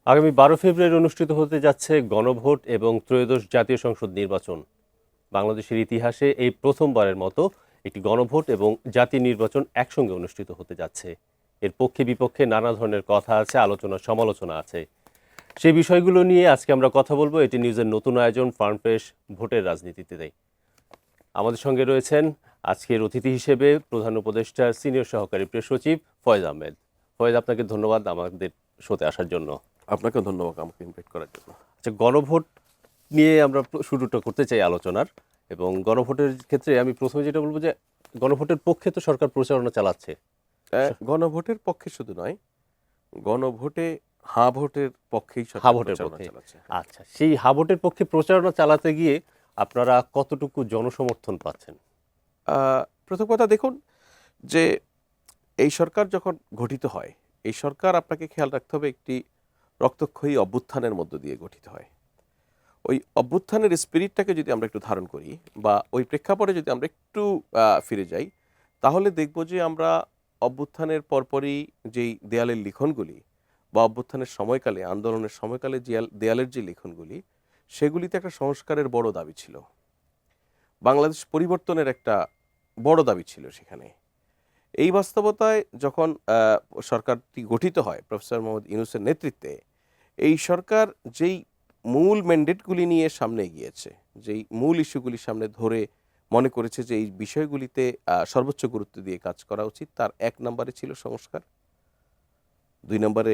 আগামী 12 ফেব্রুয়ারি অনুষ্ঠিত হতে যাচ্ছে গণভোট এবং ত্রয়োদশ জাতীয় সংসদ নির্বাচন। বাংলাদেশের ইতিহাসে এই প্রথমবারের মতো একটি গণভোট এবং জাতীয় নির্বাচন একসঙ্গে অনুষ্ঠিত হতে যাচ্ছে। এর পক্ষে বিপক্ষে নানা ধরনের কথা আছে, আলোচনা সমালোচনা আছে। সেই বিষয়গুলো নিয়ে আজকে আমরা কথা বলবো। এটি নিউজের নতুন আয়োজন ফার্ম ফ্রেশ ভোটের রাজনীতিতে। আমাদের সঙ্গে রয়েছেন আজকের অতিথি হিসেবে প্রধান উপদেষ্টার সিনিয়র সহকারী প্রেস সচিব ফয়েজ আহমেদ। ফয়েজ, আপনাকে ধন্যবাদ আমাদের শোতে আসার জন্য। আপনাকে ধন্যবাদ আমাকে ইনভাইট করার জন্য। আচ্ছা, গণভোট নিয়ে আমরা শুরুটা করতে চাই আলোচনার। এবং গণভোটের ক্ষেত্রে আমি প্রথমে যেটা বলবো যে গণভোটের পক্ষে তো সরকার প্রচারণা চালাচ্ছে। গণভোটের পক্ষে শুধু নয়, গণভোটে হা ভোটের পক্ষেই সরকার হা ভোটের প্রচারণা পক্ষে। চালাচ্ছে। আচ্ছা, সেই হা ভোটের পক্ষে প্রচারণা চালাতে গিয়ে আপনারা কতটুকু জনসমর্থন পাচ্ছেন? প্রথম কথা দেখুন যে এই সরকার যখন গঠিত হয়, এই সরকার আপনাকে খেয়াল রাখতে হবে একটি রক্তক্ষয়ী অভ্যুত্থানের মধ্য দিয়ে গঠিত হয়। ওই অভ্যুত্থানের স্পিরিটটাকে যদি আমরা একটু ধারণ করি বা ওই প্রেক্ষাপটে যদি আমরা একটু ফিরে যাই, তাহলে দেখব যে আমরা অভ্যুত্থানের পরপরই যেই দেয়ালের লিখনগুলি বা অভ্যুত্থানের সময়কালে, আন্দোলনের সময়কালে যে দেয়ালের যে লিখনগুলি, সেগুলিতে একটা সংস্কারের বড় দাবি ছিল। বাংলাদেশ পরিবর্তনের একটা বড় দাবি ছিল সেখানে। এই বাস্তবতায় যখন সরকারটি গঠিত হয় প্রফেসর মোহাম্মদ ইউনূসের নেতৃত্বে, এই সরকার যেই মূল ম্যান্ডেটগুলি নিয়ে সামনে এগিয়েছে, যেই মূল ইস্যুগুলি সামনে ধরে মনে করেছে যে এই বিষয়গুলিতে সর্বোচ্চ গুরুত্ব দিয়ে কাজ করা উচিত, তার 1 নম্বরে ছিল সংস্কার, 2 নম্বরে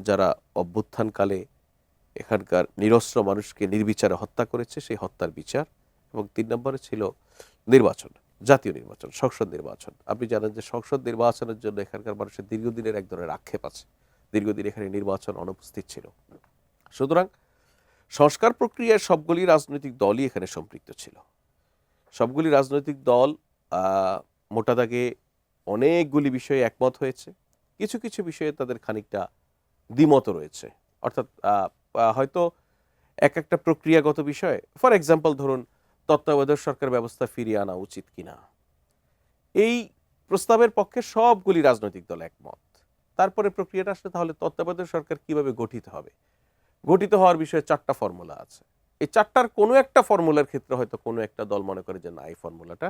যারা অভ্যুত্থানকালে এখানকার নিরস্ত্র মানুষকে নির্বিচারে হত্যা করেছে সেই হত্যার বিচার, এবং 3 নম্বরে ছিল নির্বাচন, জাতীয় নির্বাচন, সংসদ নির্বাচন। আপনি জানেন যে সংসদ নির্বাচনের জন্য এখানকার মানুষের দীর্ঘদিনের এক ধরনের আক্ষেপ আছে, দীর্ঘদিন এখানে নির্বাচন অনুপস্থিত ছিল। সুতরাং সংস্কার প্রক্রিয়ায় সবগুলি রাজনৈতিক দলই এখানে সম্পৃক্ত ছিল। সবগুলি রাজনৈতিক দল মোটা দাগে অনেকগুলি বিষয়ে একমত হয়েছে, কিছু কিছু বিষয়ে তাদের খানিকটা দ্বিমত রয়েছে। অর্থাৎ হয়তো এক একটা প্রক্রিয়াগত বিষয়, ফর এক্সাম্পল ধরুন তত্ত্বাবধায়ক সরকার ব্যবস্থা ফিরিয়ে আনা উচিত কিনা, এই প্রস্তাবের পক্ষে সবগুলি রাজনৈতিক দল একমত। তারপরে প্রক্রিয়াটা আসলে তাহলে তত্ত্বাবধায়ক সরকার কিভাবে গঠিত হবে, গঠিত হওয়ার বিষয়ে 4টা ফর্মুলা আছে। এই 4টার কোনো একটা ফর্মুলার ক্ষেত্রে হয়তো কোনো একটা দল মনে করে যে না, এই ফর্মুলাটা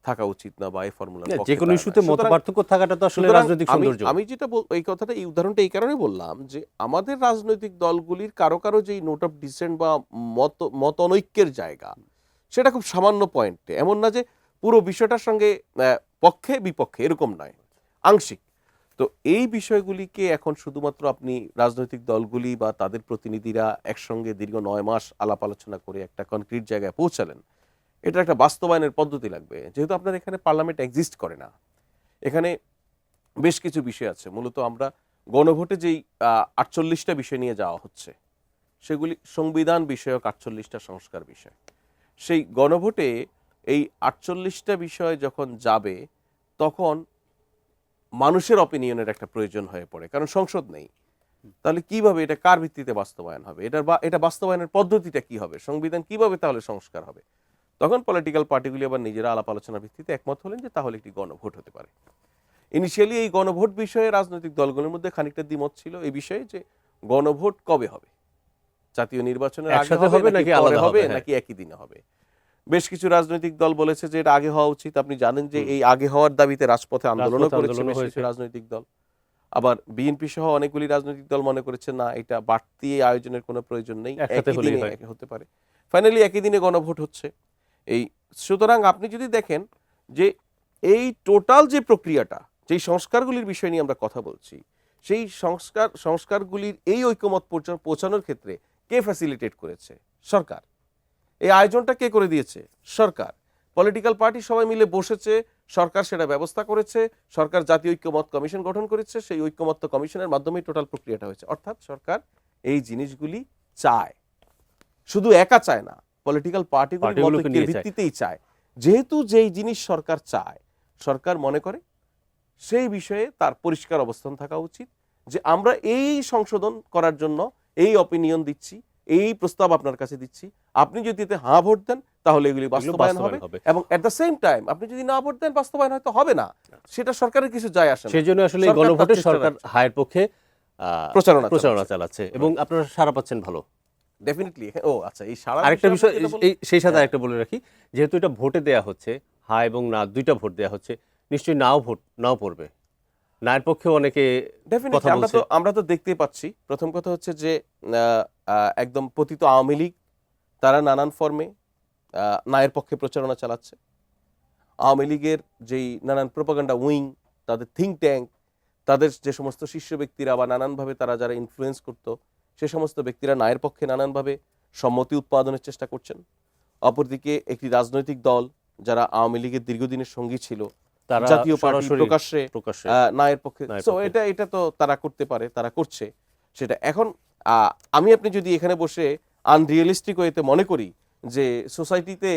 থাকা উচিত না, বা এই ফর্মুলার পক্ষে যে কোনো ইস্যুতে মত পার্থক্য থাকাটা তো আসলে রাজনৈতিক সৌন্দর্য। আমি যেটা এই কথাটা, এই উদাহরণটা এই কারণে বললাম যে আমাদের রাজনৈতিক দলগুলির কারো কারো যেই নোট অফ ডিসেন্ট বা মত অনৈক্যের জায়গা, সেটা খুব সামান্য পয়েন্টে, এমন না যে পুরো বিষয়টার সঙ্গে পক্ষে বিপক্ষে, এরকম নয়, আংশিক। তো এই বিষয়গুলিকে এখন শুধুমাত্র আপনি রাজনৈতিক দলগুলি বা তাদের প্রতিনিধিরা একসঙ্গে দীর্ঘ 9 মাস আলাপ আলোচনা করে একটা কনক্রিট জায়গায় পৌঁছালেন, এটা একটা বাস্তবায়নের পদ্ধতি লাগবে। যেহেতু আপনার এখানে পার্লামেন্ট এক্সিস্ট করে না, এখানে বেশ কিছু বিষয় আছে। মূলত আমরা গণভোটে যেই 48টা বিষয় নিয়ে যাওয়া হচ্ছে, সেগুলি সংবিধান বিষয়ক 48টা সংস্কার বিষয়। সেই গণভোটে এই 48টা বিষয় যখন যাবে, তখন মানুষের অপিনিয়নের একটা প্রয়োজন হয়ে পড়ে, কারণ সংসদ নেই। তাহলে কিভাবে এটা, কার ভিত্তিতে বাস্তবায়ন হবে, এটা বাস্তবায়নের পদ্ধতিটা কি হবে, সংবিধান কিভাবে তাহলে সংস্কার হবে? তখন পলিটিক্যাল পার্টিগুলি আবার নিজেরা আলাপ আলোচনার ভিত্তিতে একমত হলেন যে তাহলে একটি গণভোট হতে পারে। ইনিশিয়ালি এই গণভোট বিষয়ে রাজনৈতিক দলগুলোর মধ্যে খানিকটা দ্বিমত ছিল এই বিষয়ে যে গণভোট কবে হবে, জাতীয় নির্বাচনের আগে হবে নাকি পরে হবে নাকি একই দিনে হবে। বেশ কিছু রাজনৈতিক দল বলেছে যে এটা আগে হওয়া উচিত। আপনি জানেন যে এই আগে হওয়ার দাবিতে রাজপথে আন্দোলনও করেছে বেশ কিছু রাজনৈতিক দল। আবার বিএনপি সহ অনেকগুলি রাজনৈতিক দল মনে করেছে না, এটা বাড়তি আয়োজনের কোনো প্রয়োজন নেই, একই দিনে হতে পারে। ফাইনালি একই দিনে গণভোট হচ্ছে। এই সুতরাং আপনি যদি দেখেন যে এই টোটাল যে প্রক্রিয়াটা, যেই সংস্কারগুলির বিষয় নিয়ে আমরা কথা বলছি, সেই সংস্কারগুলির এই ঐকমত পৌঁছানোর ক্ষেত্রে কে ফ্যাসিলিটেট করেছে? সরকার। এই আয়োজনটা কে করে দিয়েছে? সরকার। পলিটিক্যাল পার্টি সবাই মিলে বসেছে, সরকার সেটা ব্যবস্থা করেছে, সরকার জাতীয় ঐক্যমত কমিশন গঠন করেছে, সেই ঐক্যমত্য কমিশনের মাধ্যমে টোটাল প্রক্রিয়াটা হয়েছে। অর্থাৎ সরকার এই জিনিসগুলি চায়, শুধু একা চায় না, পলিটিক্যাল পার্টিগুলির মতৈক্যের ভিত্তিতেই চায়। যেহেতু যেই জিনিস সরকার চায়, সরকার মনে করে সেই বিষয়ে তার পরিষ্কার অবস্থান থাকা উচিত যে আমরা এই সংশোধন করার জন্য এই অপিনিয়ন দিচ্ছি, এই প্রস্তাব আপনার কাছে দিচ্ছি, আপনি যদি এতে হ্যাঁ ভোট দেন তাহলে এগুলি বাস্তবায়ন হবে, এবং এট দ্য সেম টাইম আপনি যদি না ভোট দেন বাস্তবায়ন হয়তো হবে না, সেটা সরকারের কিছু যায় আসে না। সেজন্য আসলে গণভোটে সরকার হায়ের পক্ষে প্রচারণা প্রচারণা চালাচ্ছে এবং আপনারা সাড়া পাচ্ছেন ভালো। ডেফিনেটলি। ও আচ্ছা, এই সারা আরেকটা বিষয় এই সেই সাথে হ্যাঁ। আরেকটা বলে রাখি, যেহেতু এটা ভোটে দেয়া হচ্ছে, হ্যাঁ এবং না দুইটা ভোট দেয়া হচ্ছে, নিশ্চয়ই নাও পড়বে। নায়ের পক্ষেও অনেকে ডেফিনেটলি কথা বলছে। আমরা তো দেখতেই পাচ্ছি। প্রথম কথা হচ্ছে যে একদম পতিত আওয়ামী লীগ তারা নানান ফর্মে নায়ের পক্ষে প্রচারণা চালাচ্ছে। আওয়ামী লীগের যেই নানান প্রোপাগান্ডা উইং, তাদের থিঙ্ক ট্যাঙ্ক, তাদের যে সমস্ত শীর্ষ ব্যক্তিরা বা নানানভাবে তারা যারা ইনফ্লুয়েন্স করত, সে সমস্ত ব্যক্তিরা নায়ের পক্ষে নানানভাবে সম্মতি উৎপাদনের চেষ্টা করছেন। অপরদিকে একটি রাজনৈতিক দল যারা আওয়ামী লীগের দীর্ঘদিনের সঙ্গী ছিল, তারা জাতীয় পার্টি সরাসরি প্রকাশ্যে প্রকাশ্যে নায়ের পক্ষে। নায়ের সো পক্ষে। এটা তো তারা করতে পারে, তারা করছে সেটা। এখন আমি আপনি যদি এখানে বসে আনরিয়েলিস্টিক ওয়েতে মনে করি যে সোসাইটিতে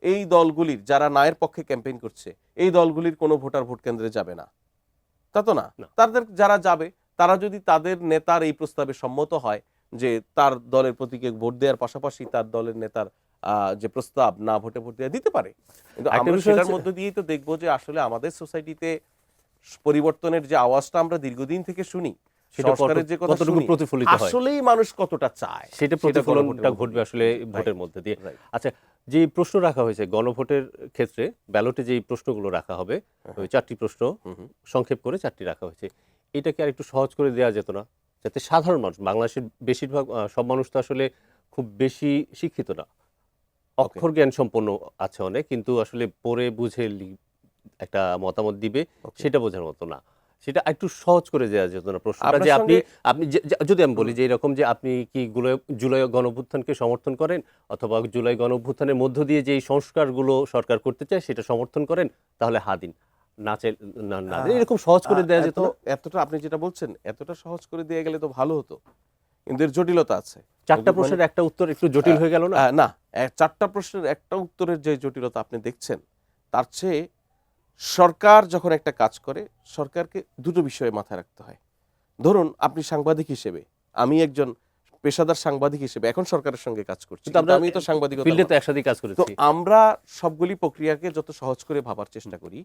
এই দলগুলির যারা নায়ের পক্ষে ক্যাম্পেইন করছে, এই দলগুলির কোনো ভোটার ভোট কেন্দ্রে যাবে না, তা তো না। না। তাদের যারা যাবে তারা যদি তাদের নেতার এই প্রস্তাবে সম্মত হয় যে তার দলের প্রতীকে ভোট দেওয়ার পাশাপাশি তার দলের নেতার যে প্রস্তাব না ভোটে ভোট দেওয়া দিতে পারে। কিন্তু একটা আমরা বিষয় সেটার হচ্ছে- মধ্যে দিয়েই তো দেখবো যে আসলে আমাদের সোসাইটিতে পরিবর্তনের যে আওয়াজটা আমরা দীর্ঘদিন থেকে শুনি, সেটা সংস্কারের যে কথা কতটুকু শুনি, প্রতিফলিত হয় আসলেই মানুষ কতটা চায় সেটা প্রতিফলনটা ঘটবে আসলে ভোটের মধ্যে দিয়ে। Right. আচ্ছা, যে প্রশ্ন রাখা হয়েছে গণভোটের ক্ষেত্রে, ব্যালটে যেই প্রশ্নগুলো রাখা হবে, ওই 4টি প্রশ্ন সংক্ষেপ করে 4টি রাখা হয়েছে, এটাকে আর একটু সহজ করে দেওয়া যেত না, যাতে সাধারণ মানুষ, বাংলাদেশের বেশিরভাগ সব মানুষ তো আসলে খুব বেশি শিক্ষিত না, অক্ষর জ্ঞান সম্পন্ন আছে অনেক, কিন্তু আসলে পড়ে বুঝে একটা মতামত দিবে সেটা বোঝার মতো না। সেটা একটু সহজ করে দেওয়া যেত না প্রশ্নটা, আপনার যে আপনি সঙ্গে- আপনি যদি আমি বলি যে এরকম যে আপনি কি জুলাই গণঅভ্যুত্থানকে সমর্থন করেন, অথবা জুলাই গণঅভ্যুত্থানের মধ্য দিয়ে যেই সংস্কারগুলো সরকার করতে চায় সেটা সমর্থন করেন, তাহলে হা দিন, না চাই না দেন, এরকম সহজ করে দেওয়া যেত না? এতটা আপনি যেটা বলছেন এতটা সহজ করে দিয়ে গেলে তো ভালো হতো, কিন্তু এর জটিলতা আছে। 4টা প্রশ্নের একটা উত্তর একটু জটিল হয়ে গেল না? না, 4টা প্রশ্নের একটা উত্তরের যে জটিলতা আপনি দেখছেন, তার চেয়ে সরকার যখন একটা কাজ করে, সরকারকে দুটো বিষয়ে মাথায় রাখতে হয়। ধরুন আপনি সাংবাদিক হিসেবে, আমি একজন পেশাদার সাংবাদিক হিসেবে এখন সরকারের সঙ্গে কাজ করছি, কিন্তু কিন্তু আমি তো সাংবাদিকতা ফিল্ডে তো মানুষ। একসাথে কাজ তো করেছি। আমরা সবগুলি প্রক্রিয়াকে যত সহজ করে ভাবার চেষ্টা করি,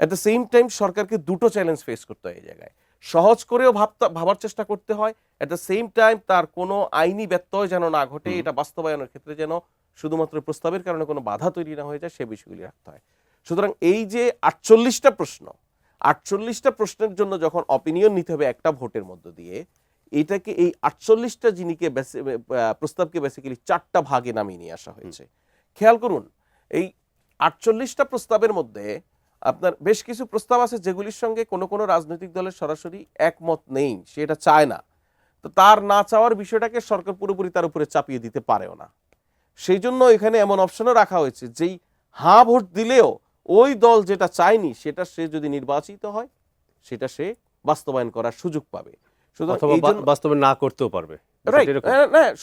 এট দ্য সেম টাইম সরকারকে দুটো চ্যালেঞ্জ ফেস করতে হয় এই জায়গায়। সহজ করেও ভাবার চেষ্টা করতে হয়, এট দ্য সেম টাইম তার কোনো আইনি ব্যত্যয় যেন না ঘটে, এটা বাস্তবায়নের ক্ষেত্রে যেন শুধুমাত্র প্রস্তাবের কারণে কোনো বাধা তৈরি না হয়ে যায়, সে বিষয়গুলি রাখতে হয়। সুতরাং এই যে 48টা প্রশ্ন, 48টা প্রশ্নের জন্য যখন অপিনিয়ন নিতে হবে একটা ভোটের মধ্য দিয়ে, এটাকে এই 48টা প্রস্তাবকে বেসিক্যালি 4টা ভাগে নামিয়ে নিয়ে আসা হয়েছে। খেয়াল করুন, এই 48টা প্রস্তাবের মধ্যে আপনার বেশ কিছু প্রস্তাব আছে যেগুলির সঙ্গে কোনো কোনো রাজনৈতিক দলের সরাসরি একমত নেই, সে এটা চায় না। তো তার না চাওয়ার বিষয়টাকে সরকার পুরোপুরি তার উপরে চাপিয়ে দিতে পারেও না। সেই জন্য এখানে এমন অপশনও রাখা হয়েছে, যেই হ্যাঁ ভোট দিলেও ওই দল যেটা চায়নি সেটা সে যদি নির্বাচিত হয়, সেটা সে বাস্তবায়ন করার সুযোগ পাবে। সুতরাং অথবা এই জন্য বাস্তবে না করতেও পারবে। রাইট, এরকম।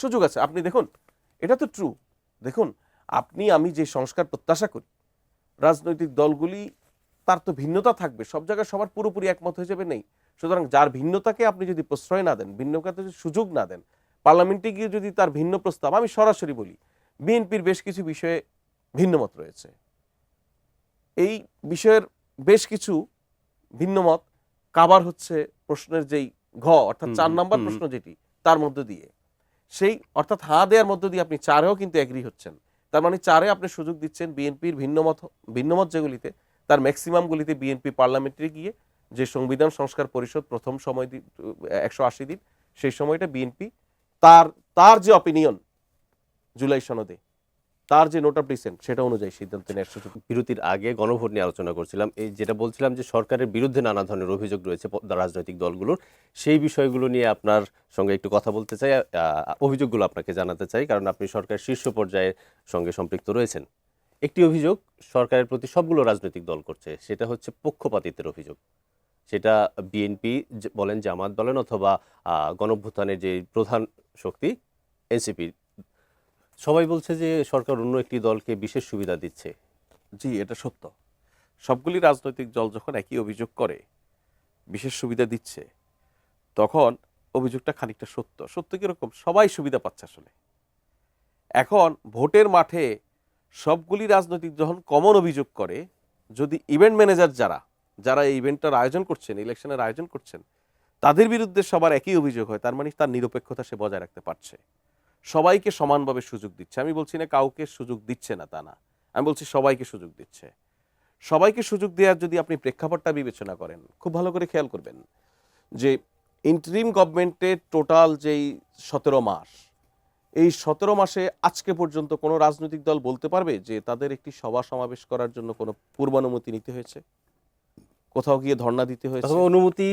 সুযোগ আছে। আপনি দেখুন, এটা তো ট্রু। দেখুন, আমি যে সংস্কার প্রত্যাশা করি, রাজনৈতিক দলগুলি তার তো ভিন্নতা থাকবে, সব জায়গায় সবার পুরোপুরি একমত হয়ে যাবে নেই। সুতরাং যার ভিন্নতাকে আপনি যদি প্রশ্রয় না দেন, ভিন্নতাকে যদি সুযোগ না দেন, পার্লামেন্টে গিয়ে যদি তার ভিন্ন প্রস্তাব, আমি সরাসরি বলি বিএনপির বেশ কিছু বিষয়ে ভিন্নমত রয়েছে, এই বিষয়ের বেশ কিছু ভিন্নমত কাবার হচ্ছে প্রশ্নের যেই অর্থাৎ 4 নম্বর প্রশ্ন যেটি, তার মধ্য দিয়ে সেই অর্থাৎ হ্যাঁ দেওয়ার মধ্য দিয়ে আপনি 4এও কিন্তু এগ্রি হচ্ছেন। তার মানে 4-এ আপনি সুযোগ দিচ্ছেন বিএনপির ভিন্নমত যেগুলিতে, তার ম্যাক্সিমামগুলিতে বিএনপি পার্লামেন্টে গিয়ে যে সংবিধান সংস্কার পরিষদ প্রথম সময় 180 দিন, সেই সময়টা বিএনপি তার যে অপিনিয়ন জুলাই সনদে, তার যে নোট অফ ডিসেন্ট, সেটা অনুযায়ী সিদ্ধান্ত নেওয়ার সুযোগ। বিরতির আগে গণভোট নিয়ে আলোচনা করছিলাম, এই যেটা বলছিলাম যে সরকারের বিরুদ্ধে নানা ধরনের অভিযোগ রয়েছে রাজনৈতিক দলগুলোর, সেই বিষয়গুলো নিয়ে আপনার সঙ্গে একটু কথা বলতে চাই, অভিযোগগুলো আপনাকে জানাতে চাই, কারণ আপনি সরকারের শীর্ষ পর্যায়ের সঙ্গে সম্পৃক্ত রয়েছেন। একটি অভিযোগ সরকারের প্রতি সবগুলো রাজনৈতিক দল করছে, সেটা হচ্ছে পক্ষপাতিত্বের অভিযোগ। সেটা বিএনপি বলেন, জামাত বলেন, অথবা গণঅভ্যুত্থানের যে প্রধান শক্তি এনসিপি, সবাই বলছে যে সরকার অন্য একটি দলকে বিশেষ সুবিধা দিচ্ছে। জি, এটা সত্য। সবগুলি রাজনৈতিক দল যখন একই অভিযোগ করে বিশেষ সুবিধা দিচ্ছে, তখন অভিযোগটা খানিকটা সত্য কিরকম, সবাই সুবিধা পাচ্ছে আসলে। এখন ভোটের মাঠে সবগুলি রাজনৈতিক যখন কমন অভিযোগ করে, যদি ইভেন্ট ম্যানেজার যারা এই ইভেন্টটার আয়োজন করছেন, ইলেকশনের আয়োজন করছেন, তাদের বিরুদ্ধে সবার একই অভিযোগ হয়, তার মানে তার নিরপেক্ষতা সে বজায় রাখতে পারছে, সবাইকে সমানভাবে সুযোগ দিচ্ছে। আমি বলছি না কাউকে সুযোগ দিচ্ছে না, তা না, আমি বলছি সবাইকে সুযোগ দিচ্ছে। সবাইকে সুযোগ দেওয়ার যদি আপনি প্রেক্ষাপটটা বিবেচনা করেন, খুব ভালো করে খেয়াল করবেন যে ইন্টারিম গভর্নমেন্টের টোটাল যেই 17 মাস, এই 17 মাসে আজকে পর্যন্ত কোনো রাজনৈতিক দল বলতে পারবে যে তাদের একটি সভা সমাবেশ করার জন্য কোনো পূর্বানুমতি নিতে হয়েছে, কোথাও গিয়ে ধর্ণা দিতে হয়েছে? অথবা অনুমতি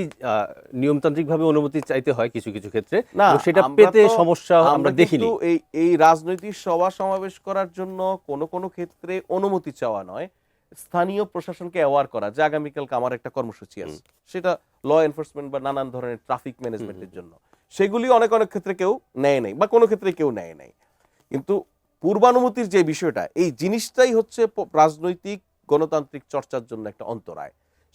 নিয়মতান্ত্রিকভাবে অনুমতি চাইতে হয় কিছু কিছু ক্ষেত্রে, না, এবং সেটা আমরা পেতে তো- সমস্যা আমরা দেখিনি। কিন্তু এই রাজনৈতিক সভা সমাবেশ করার জন্য কোনো কোনো ক্ষেত্রে অনুমতি চাওয়া নয়, স্থানীয় প্রশাসনকে অ্যাওয়ার করা যে আগামীকালকে আমার একটা কর্মসূচি আছে, সেটা ল এনফোর্সমেন্ট বা নানান ধরনের ট্রাফিক ম্যানেজমেন্টের জন্য, সেগুলি অনেক অনেক ক্ষেত্রে কেউ নেয় নাই বা কোনো ক্ষেত্রে কেউ নেয় নাই। কিন্তু পূর্বানুমতির যে বিষয়টা, এই জিনিসটাই হচ্ছে রাজনৈতিক গণতান্ত্রিক চর্চার জন্য একটা অন্তরায়।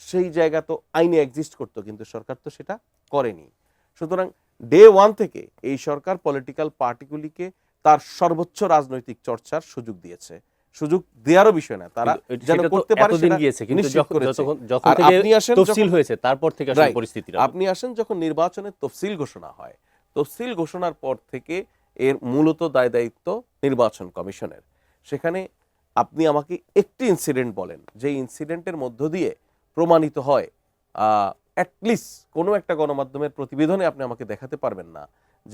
সেই জায়গা তো আইনে এক্সিস্ট করতো, কিন্তু সরকার তো সেটা করেনি। সুতরাং ডে ওয়ান থেকে এই সরকার পলিটিক্যাল পার্টিগুলিকে তার সর্বোচ্চ রাজনৈতিক চর্চার সুযোগ দিয়েছে। সুযোগ দেওয়ারও বিষয় না, তারা কিন্তু যেন সেটা তো করতে পারে এতদিন সেটা গিয়েছে, কিন্তু নিশ্চিত করেছে। যখন আর থেকে আপনি আসেন তফসিল যখন- হয়েছে তারপর থেকে আসলে Right. পরিস্থিতিটা আপনি আসেন যখন নির্বাচনের তফসিল ঘোষণা হয়, তফসিল ঘোষণার পর থেকে এর মূলত দায় দায়িত্ব নির্বাচন কমিশনের। সেখানে আপনি আমাকে একটি ইনসিডেন্ট বলেন যে ইনসিডেন্টের মধ্য দিয়ে প্রমাণিত হয়, অ্যাটলিস্ট কোনো একটা গণমাধ্যমের প্রতিবেদনে আপনি আমাকে দেখাতে পারবেন না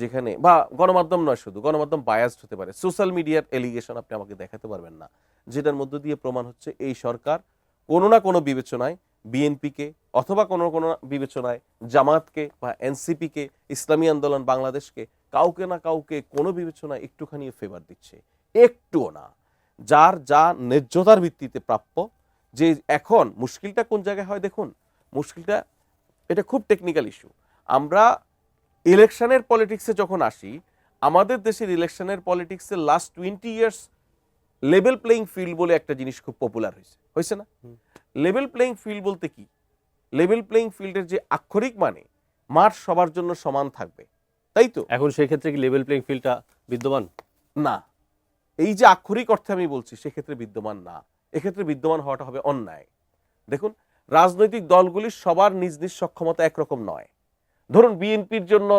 যেখানে, বা গণমাধ্যম নয়, শুধু গণমাধ্যম বায়াসড হতে পারে, সোশ্যাল মিডিয়ার এলিগেশন আপনি আমাকে দেখাতে পারবেন না যেটার মধ্য দিয়ে প্রমাণ হচ্ছে এই সরকার কোনো না কোনো বিবেচনায় বিএনপিকে, অথবা কোনো কোনো বিবেচনায় জামাতকে বা এনসিপিকে, ইসলামী আন্দোলন বাংলাদেশকে, কাউকে না কাউকে কোনো বিবেচনায় একটুখানি ফেভার দিচ্ছে, একটুও না। যার যা ন্যায্যতার ভিত্তিতে প্রাপ্য। যে এখন মুশকিলটা কোন জায়গায় হয় দেখুন, মুশকিলটা এটা খুব টেকনিক্যাল ইস্যু। আমরা ইলেকশনের পলিটিক্সে যখন আসি, আমাদের দেশের ইলেকশনের পলিটিক্সে last 20 years level playing field বলে একটা জিনিস খুব পপুলার হয়েছে না? লেভেল প্লেইং ফিল্ড বলতে কি? লেভেল প্লেইং ফিল্ডের যে আক্ষরিক মানে মাঠ সবার জন্য সমান থাকবে, তাই তো? এখন সেই ক্ষেত্রে কি লেভেল প্লেইং ফিল্ডটা বিদ্যমান? না, এই যে আক্ষরিক অর্থে আমি বলছি সেক্ষেত্রে বিদ্যমান না, এক্ষেত্রে বিদ্যমান হওয়াটা হবে অন্যায়। দেখুন, রাজনৈতিক দলগুলির সবার নিজ নিজ সক্ষমতা একরকম নয়। ধরুন বিএনপির জন্য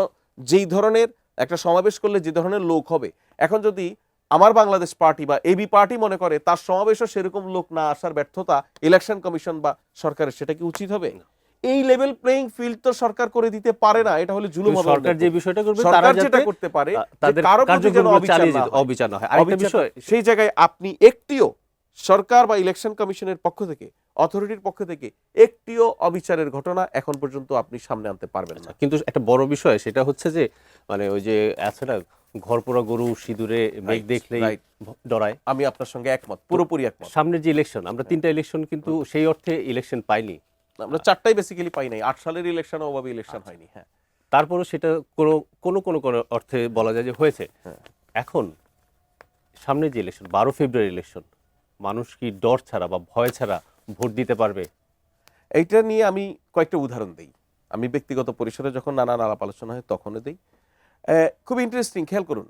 যেই ধরনের একটা সমাবেশ করলে যে ধরনের লোক হবে, এখন যদি আমার বাংলাদেশ পার্টি বা এবি পার্টি মনে করে তার সমাবেশও সেরকম লোক না আসার ব্যর্থতা ইলেকশন কমিশন বা সরকারের, সেটা কি উচিত হবে? এই লেভেল প্লেইং ফিল্ড তো সরকার করে দিতে পারে না, এটা হলে জুলুম হবে। সরকার যে বিষয়টা করবে, তারা সরকার যেটা যাতে করতে পারে তাদের যে কারো প্রতি যেন কার্যক্রম অবিচার চালিয়ে না যেতে হয়। অবিচার না হয়। আরেকটা বিষয়, সেই জায়গায় আপনি একটিও সরকার বা ইলেকশন কমিশনের পক্ষ থেকে, অথরিটির পক্ষ থেকে একটিও অবিচারের ঘটনা এখন পর্যন্ত আপনি সামনে আনতে পারবেন না। কিন্তু একটা বড় বিষয় সেটা হচ্ছে যে মানে ওই যে আছে না, ঘরপোড়া গরু সিঁদুরে মেঘ Right, দেখলেই right. ডরায়। আমি আপনার সঙ্গে একমত, পুরোপুরি একমত। সামনের যে ইলেকশন, আমরা 3টা ইলেকশন কিন্তু সেই অর্থে ইলেকশন পাইনি। আমরা 4টাই বেসিক্যালি পাই নাই, 8 সালের ইলেকশন অভাবে ইলেকশন হয়নি। হ্যাঁ, তারপরও সেটা কোনো কোনো কোনো অর্থে বলা যায় যে হয়েছে। এখন সামনে যে ইলেকশন, 12 ফেব্রুয়ারি ইলেকশন, মানুষ কি ডর ছাড়া বা ভয় ছাড়া ভোট দিতে পারবে? এইটা নিয়ে আমি কয়েকটা উদাহরণ দেই। আমি ব্যক্তিগত পরিসরে যখন নানান আলাপ আলোচনা হয় তখনও দেই। খুব ইন্টারেস্টিং, খেয়াল করুন।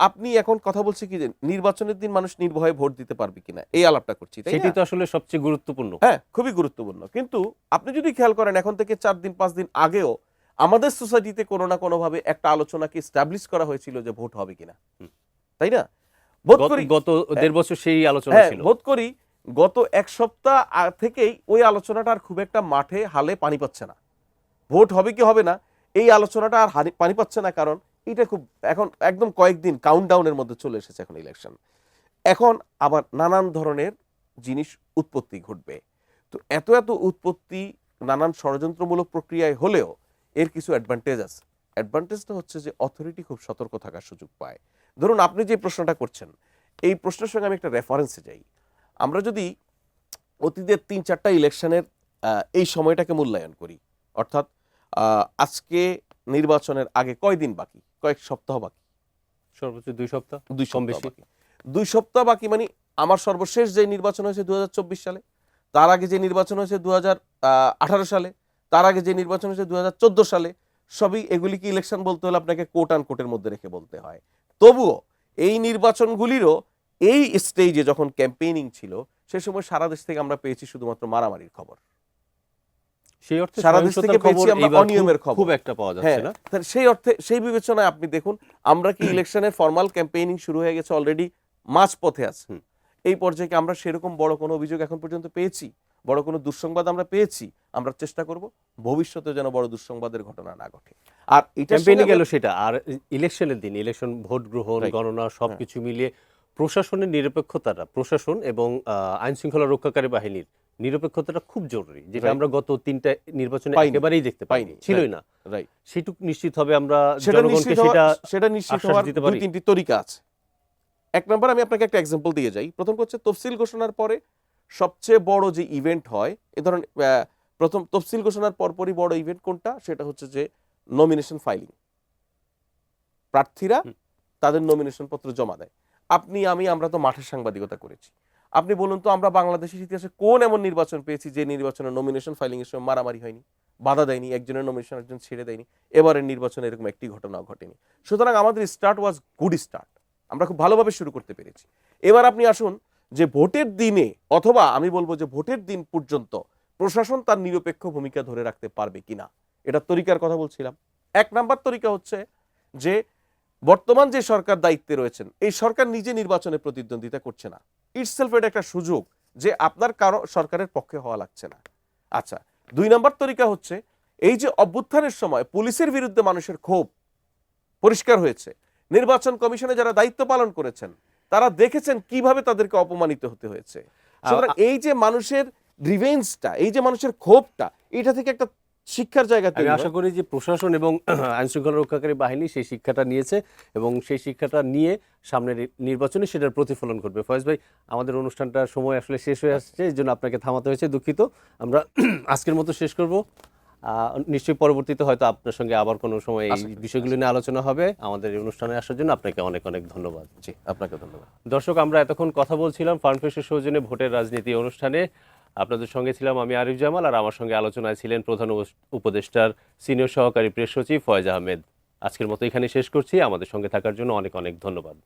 আপনি এখন কথা বলছি কি যে নির্বাচনের দিন মানুষ নির্ভয়ে ভোট দিতে পারবে কিনা, এই আলাপটা করছি, তাই সেটি না? তো আসলে সবচেয়ে গুরুত্বপূর্ণ। হ্যাঁ, খুবই গুরুত্বপূর্ণ। কিন্তু আপনি যদি খেয়াল করেন, এখন থেকে 4 দিন 5 দিন আগেও আমাদের সোসাইটিতে কোনো না কোনোভাবে একটা আলোচনাকে এস্টাবলিশ করা হয়েছিল যে ভোট হবে কিনা, তাই না? বোধ করি গত 1.5 বছর সেই আলোচনা হ্যাঁ, ছিল। বোধ করি গত এক সপ্তাহ থেকেই ওই আলোচনাটা আর খুব একটা মাঠে হালে পানি পাচ্ছে না। ভোট হবে কি হবে না এই আলোচনাটা আর পানি পাচ্ছে না, কারণ এটা খুব এখন একদম কয়েকদিন কাউন্টডাউনের মধ্যে চলে এসেছে এখন ইলেকশন। এখন আবার নানান ধরনের জিনিস উৎপত্তি ঘটবে। তো এত এত উৎপত্তি নানান ষড়যন্ত্রমূলক প্রক্রিয়ায় হলেও এর কিছু অ্যাডভান্টেজ আছে। অ্যাডভান্টেজটা হচ্ছে যে অথরিটি খুব সতর্ক থাকার সুযোগ পায়। ধরুন আপনি যে প্রশ্নটা করছেন, এই প্রশ্নের সঙ্গে আমি একটা রেফারেন্সে যাই। আমরা যদি অতীতের 3-4টা ইলেকশনের এই সময়টাকে মূল্যায়ন করি, অর্থাৎ আজকে নির্বাচনের আগে কয়দিন বাকি, কয়েক সপ্তাহ বাকি, সর্বোচ্চ 2 সপ্তাহ, 2 কম সপ্তাহ বেশি। বাকি। 2 সপ্তাহ বাকি মানে আমার সর্বশেষ যে নির্বাচন হয়েছে 2024 সালে, তার আগে যে নির্বাচন হয়েছে 2018 সালে, তার আগে যে নির্বাচন হয়েছে 2014 সালে, সবই এগুলি কি ইলেকশন বলতে হলে আপনাকে কোট আন কোটের মধ্যে রেখে বলতে হয়। তবুও এই নির্বাচনগুলিরও এই স্টেজে যখন ক্যাম্পেইনিং ছিল, সে সময় সারা দেশ থেকে আমরা পেয়েছি শুধুমাত্র মারামারির খবর। সেই অর্থে সারা দেশ থেকে সহিংসতার পেয়েছি খবর আমরা এইবার অনিয়মের খবর। খুব একটা পাওয়া যাচ্ছে হ্যাঁ, না। তাহলে সেই অর্থে সেই বিবেচনায় আপনি দেখুন আমরা কি ইলেকশনের ফর্মাল ক্যাম্পেইনিং শুরু হয়ে গেছে, অলরেডি মাঝ পথে আছে। এই পর্যায়ে কি আমরা সেরকম বড় কোনো অভিযোগ এখন পর্যন্ত পেয়েছি, বড় কোনো দুঃসংবাদ আমরা পেয়েছি? আমরা চেষ্টা করব ভবিষ্যতে যেন বড় দুঃসংবাদের ঘটনা না ঘটে। আর এটা ক্যাম্পেইনে গেল সেটা, আর ইলেকশনের দিন ইলেকশন ভোট গ্রহণ Right. গণনা সবকিছু মিলিয়ে প্রশাসনের নিরপেক্ষতাটা, প্রশাসন এবং আইন শৃঙ্খলা রক্ষাকারী বাহিনীর নিরপেক্ষতাটা খুব জরুরি, যেটা Right. আমরা গত 3টা নির্বাচনে পাইনি। একেবারেই দেখতে পাইনি, ছিলই না। রাইট, সেটুকু নিশ্চিত হবে আমরা সেটা জনগণকে নিশ্চিত সেটা নিশ্চিত আশ্বাস হওয়ার দিতে দুই পারি। তিনটি তরিকা আছে। এক নম্বর আমি আপনাকে একটা এক্সাম্পল দিয়ে যাই। প্রথম হচ্ছে তফসিল ঘোষণার পরে সবচেয়ে বড় যে ইভেন্ট হয়, এ ধরনের প্রথম তফসিল ঘোষণার পরপরই বড় ইভেন্ট কোনটা, সেটা হচ্ছে যে নমিনেশন ফাইলিং। প্রার্থীরা তাদের নমিনেশন পত্র জমা দেয়। আপনি আমরা তো মাঠের সাংবাদিকতা করেছি। আপনি বলুন তো আমরা বাংলাদেশের ইতিহাসে কোন এমন নির্বাচন পেয়েছি যে নির্বাচনে নমিনেশন ফাইলিং এর সময় মারামারি হয়নি, বাধা দেয়নি, একজনের নমিনেশন একজন ছেড়ে দেয়নি? এবারের নির্বাচনে এরকম একটি ঘটনাও ঘটেনি। সুতরাং আমাদের স্টার্ট ওয়াজ গুড স্টার্ট, আমরা খুব ভালোভাবে শুরু করতে পেরেছি। এবার আপনি আসুন যে ভোটের দিনে, অথবা আমি বলবো যে ভোটের দিন পর্যন্ত প্রশাসন তার নিরপেক্ষ ভূমিকা ধরে রাখতে পারবে কিনা, এটা তরিকার কথা বলছিলাম। এক নাম্বার তরিকা হচ্ছে যে বর্তমান যে সরকার দায়িত্বে রয়েছেন, এই সরকার নিজে নির্বাচনে প্রতিদ্বন্দ্বিতা করছে না, ইটসেলফ এটা একটা সুযোগ যে আপনার কারো সরকারের পক্ষে হওয়া লাগছে না। আচ্ছা, দুই নাম্বার তরিকা হচ্ছে এই যে অভ্যুত্থানের সময় পুলিশের বিরুদ্ধে মানুষের ক্ষোভ পরিষ্কার হয়েছে, নির্বাচন কমিশনে যারা দায়িত্ব পালন করেছেন তারা দেখেছেন কিভাবে তাদেরকে অপমানিত হতে হয়েছে। সুতরাং এই যে মানুষের রিভেঞ্জটা, এই যে মানুষের ক্ষোভটা, এটা থেকে একটা শিক্ষার জায়গা আমি তৈরি আশা হয়। করি যে প্রশাসন এবং আইন শৃঙ্খলা রক্ষাকারী বাহিনী সেই শিক্ষাটা নিয়েছে এবং সেই শিক্ষাটা নিয়ে সামনের নির্বাচনে সেটার প্রতিফলন করবে। ফয়েজ ভাই, আমাদের অনুষ্ঠানটার সময় আসলে শেষ হয়ে আসছে, এই জন্য আপনাকে থামাতে হয়েছে, দুঃখিত। আমরা আজকের মতো শেষ করব। নিশ্চয়ই পরবর্তীতে হয়তো আপনার সঙ্গে আবার কোনো সময় এই বিষয়গুলো নিয়ে আলোচনা হবে। আমাদের এই অনুষ্ঠানে আসার জন্য আপনাকে অনেক অনেক ধন্যবাদ। জি, আপনাকে ধন্যবাদ। দর্শক, আমরা এতক্ষণ কথা বলছিলাম ফার্মফ্রেশের সৌজন্যে ভোটের রাজনীতি অনুষ্ঠানে। আপনাদের সঙ্গে ছিলাম আমি আরিফ জামাল, আর আমার সঙ্গে আলোচনায় ছিলেন প্রধান উপদেষ্টার সিনিয়র সহকারী প্রেস সচিব ফয়েজ আহমেদ। আজকের মতো এখানে শেষ করছি। আমাদের সঙ্গে থাকার জন্য অনেক অনেক ধন্যবাদ।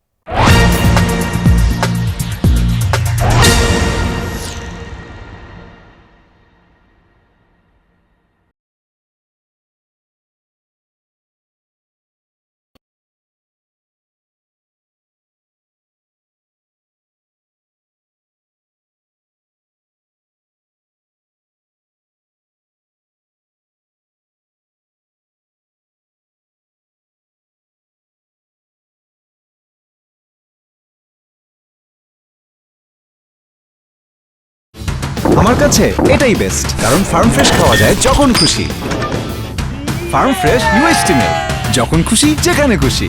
আমার কাছে এটাই বেস্ট, কারণ ফার্ম ফ্রেশ খাওয়া যায় যখন খুশি। ফার্ম ফ্রেশ UHT মিল্ক, যখন খুশি যেখানে খুশি।